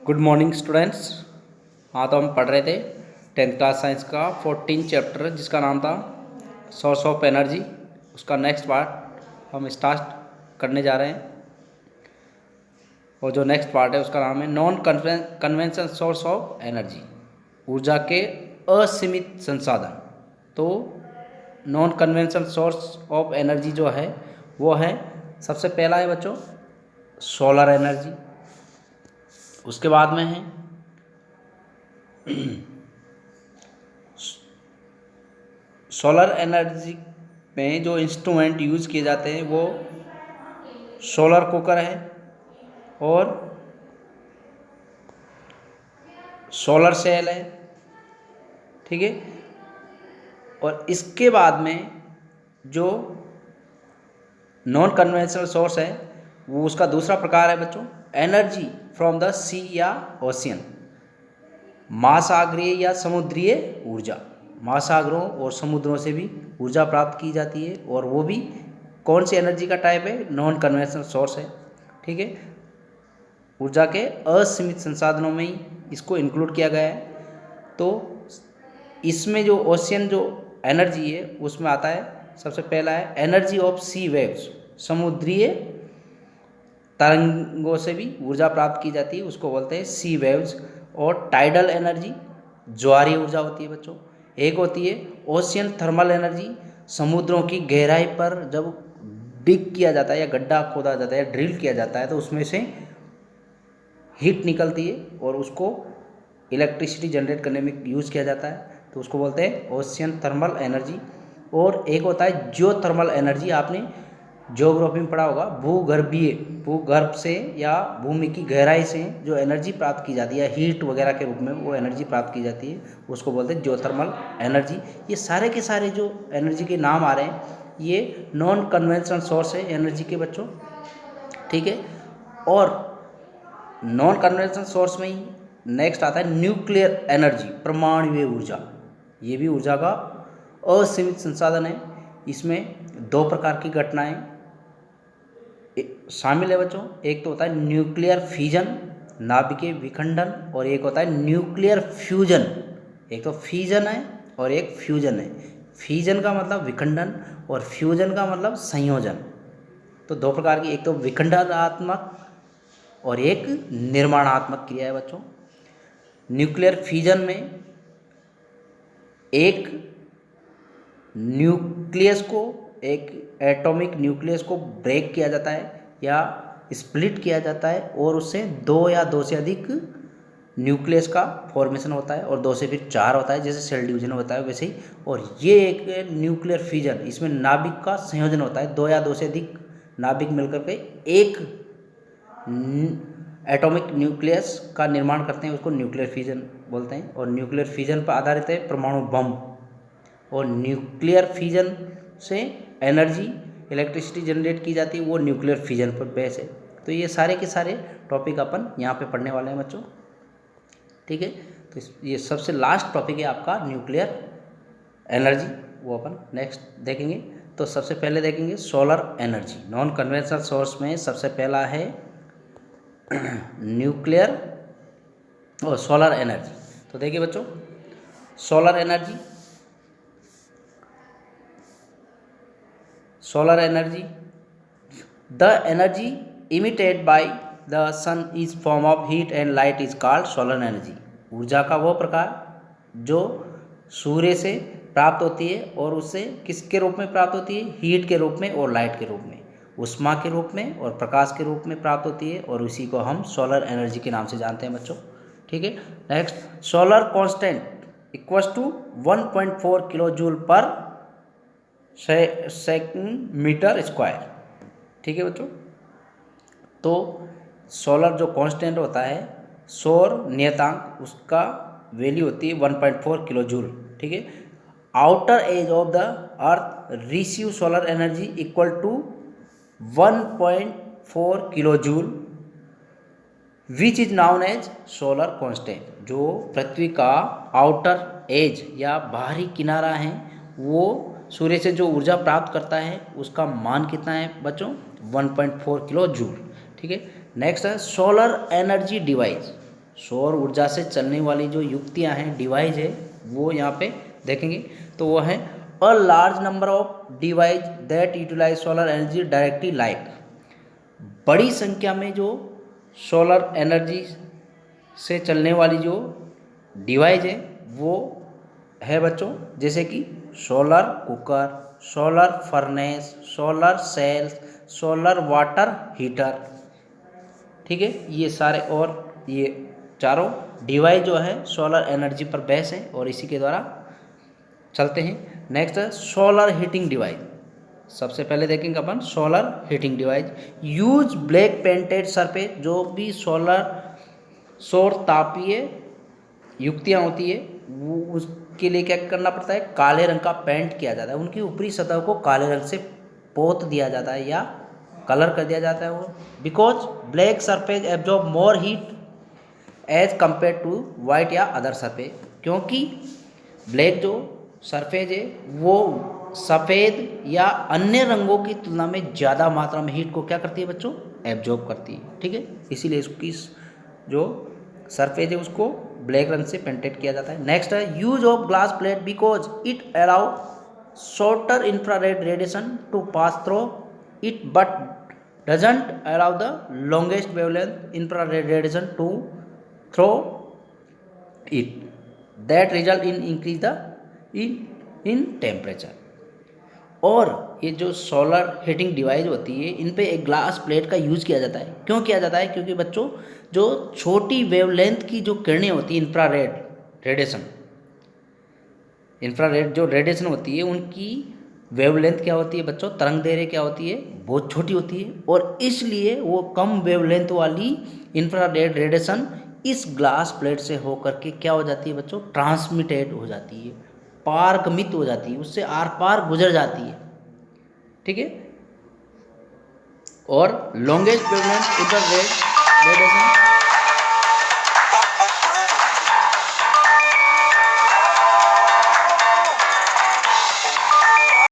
Good morning students. हाँ, तो हम पढ़ रहे थे 10th क्लास साइंस का 14 चैप्टर जिसका नाम था सोर्स ऑफ एनर्जी। उसका नेक्स्ट पार्ट हम स्टार्ट करने जा रहे हैं और जो नेक्स्ट पार्ट है उसका नाम है non conventional source of energy, ऊर्जा के असीमित संसाधन। तो non conventional source of energy जो है वो है, सबसे पहला है बच्चों सोलर एनर्जी। उसके बाद में है सोलर एनर्जी में जो इंस्ट्रूमेंट यूज़ किए जाते हैं वो सोलर कुकर है और सोलर सेल है, ठीक है। और इसके बाद में जो नॉन कन्वेंशनल सोर्स है वो उसका दूसरा प्रकार है बच्चों एनर्जी फ्रॉम द सी या ओशियन, महासागरीय या समुद्रीय ऊर्जा। महासागरों और समुद्रों से भी ऊर्जा प्राप्त की जाती है और वो भी कौन सी एनर्जी का टाइप है, नॉन कन्वेंशनल सोर्स है, ठीक है। ऊर्जा के असीमित संसाधनों में ही इसको इंक्लूड किया गया है। तो इसमें जो ओशियन जो एनर्जी है उसमें आता है, सबसे पहला है एनर्जी ऑफ सी वेव्स, समुद्रीय तरंगों से भी ऊर्जा प्राप्त की जाती है, उसको बोलते हैं सी वेव्स। और टाइडल एनर्जी ज्वारीय ऊर्जा होती है बच्चों। एक होती है ओशियन थर्मल एनर्जी, समुद्रों की गहराई पर जब डिग किया जाता है या गड्ढा खोदा जाता है या ड्रिल किया जाता है तो उसमें से हीट निकलती है और उसको इलेक्ट्रिसिटी जनरेट करने में यूज़ किया जाता है, तो उसको बोलते हैं ओशियन थर्मल एनर्जी। और एक होता है जियो थर्मल एनर्जी, आपने ज्योग्राफी में पढ़ा होगा, भूगर्भ से या भूमि की गहराई से जो एनर्जी प्राप्त की जाती है हीट वगैरह के रूप में वो एनर्जी प्राप्त की जाती है, उसको बोलते हैं जियोथर्मल एनर्जी। ये सारे के सारे जो एनर्जी के नाम आ रहे हैं ये नॉन कन्वेंशनल सोर्स है एनर्जी के बच्चों, ठीक है। और नॉन कन्वेंशनल सोर्स में ही नेक्स्ट आता है न्यूक्लियर एनर्जी, परमाणुीय ऊर्जा। ये भी ऊर्जा का असीमित संसाधन है। इसमें दो प्रकार की घटनाएं शामिल है बच्चों, एक तो होता है न्यूक्लियर फ्यूजन, नाभिकीय विखंडन, और एक होता है न्यूक्लियर फ्यूजन। एक तो फ्यूजन है और एक फ्यूजन है। फ्यूजन का मतलब विखंडन और फ्यूजन का मतलब संयोजन। तो दो प्रकार की, एक तो विखंडनात्मक और एक निर्माणात्मक क्रिया है बच्चों। न्यूक्लियर फ्यूजन में एक न्यूक्लियस को, एक एटॉमिक न्यूक्लियस को ब्रेक किया जाता है या स्प्लिट किया जाता है और उससे दो या दो से अधिक न्यूक्लियस का फॉर्मेशन होता है और दो से फिर चार होता है, जैसे सेल डिवीजन होता है वैसे ही। और ये एक न्यूक्लियर फ्यूजन, इसमें नाभिक का संयोजन होता है, दो या दो से अधिक नाभिक मिलकर के एक एटॉमिक न्यूक्लियस का निर्माण करते हैं, उसको न्यूक्लियर फ्यूजन बोलते हैं। और न्यूक्लियर फ्यूजन पर आधारित है परमाणु बम। और न्यूक्लियर फ्यूजन से एनर्जी इलेक्ट्रिसिटी जनरेट की जाती है, वो न्यूक्लियर फ्यूजन पर बेस है। तो ये सारे के सारे टॉपिक अपन यहाँ पे पढ़ने वाले हैं बच्चों, ठीक है। तो ये सबसे लास्ट टॉपिक है आपका न्यूक्लियर एनर्जी, वो अपन नेक्स्ट देखेंगे। तो सबसे पहले देखेंगे solar energy. Non conventional source में सबसे पहला है न्यूक्लियर और सोलर एनर्जी। तो देखिए बच्चों, solar energy, solar energy, the energy emitted by the sun is form of heat and light is called solar energy. ऊर्जा का वो प्रकार जो सूर्य से प्राप्त होती है और उससे किसके रूप में प्राप्त होती है, हीट के रूप में और लाइट के रूप में, उष्मा के रूप में और प्रकाश के रूप में प्राप्त होती है, और उसी को हम सोलर एनर्जी के नाम से जानते हैं बच्चों, ठीक है। Next, solar constant equals to 1.4 kilo joule पर सेंटीमीटर स्क्वायर, ठीक है बच्चों। तो सोलर जो कांस्टेंट होता है, सौर नियतांक, उसका वैल्यू होती है 1.4 किलो जूल, ठीक है। Outer edge of the earth receive solar energy equal to 1.4 kilo joule which is known as solar constant. जो पृथ्वी का आउटर एज या बाहरी किनारा है वो सूर्य से जो ऊर्जा प्राप्त करता है उसका मान कितना है बच्चों, 1.4 किलो जूल, ठीक है। नेक्स्ट है सोलर एनर्जी डिवाइस। सौर ऊर्जा से चलने वाली जो युक्तियां हैं, डिवाइस है, वो यहाँ पे देखेंगे तो वो है a large number of device that utilize solar energy directly like, बड़ी संख्या में जो सोलर एनर्जी से चलने वाली जो डिवाइस है वो है बच्चों, जैसे कि solar cooker, solar furnace, solar cells, solar water heater. ठीक है, ये सारे और ये चारों डिवाइस जो है सोलर एनर्जी पर बेस है और इसी के द्वारा चलते हैं। नेक्स्ट है सोलर हीटिंग डिवाइस। सबसे पहले देखेंगे अपन solar heating device. Use black painted surface, जो भी सौर तापीय युक्तियाँ होती है वो उसके लिए क्या करना पड़ता है, काले रंग का पेंट किया जाता है, उनकी ऊपरी सतह को काले रंग से पोत दिया जाता है या कलर कर दिया जाता है वो, because black surface absorb more heat as compare to white या अदर सरफेस, क्योंकि ब्लैक जो सरफेस है वो सफ़ेद या अन्य रंगों की तुलना में ज़्यादा मात्रा में हीट को क्या करती है बच्चों, एब्जॉर्ब करती है। ठीक है, इसीलिए इसकी जो सरफेस है उसको ब्लैक रंग से पेंटेड किया जाता है। नेक्स्ट है use of glass plate because it allow shorter infrared radiation to pass through it but doesn't allow the longest wavelength infrared radiation to through it that result in increase the in temperature. और ये जो solar heating device होती है इन पे एक glass plate का use किया जाता है। क्यों किया जाता है, क्योंकि बच्चों जो छोटी वेवलेंथ की जो किरणें होती है, इंफ्रारेड जो रेडिएशन होती है उनकी वेवलेंथ क्या होती है बच्चों, तरंग दैर्घ्य क्या होती है, बहुत छोटी होती है, और इसलिए वो कम वेवलेंथ वाली इंफ्रारेड रेडिएशन इस ग्लास प्लेट से होकर के क्या हो जाती है बच्चों, ट्रांसमिटेड हो जाती है, पारगमित हो जाती है, उससे आर पार गुजर जाती है। ठीक है, और लॉन्गेस्ट वेवलेंथ इंफ्रारेड रेडिएशन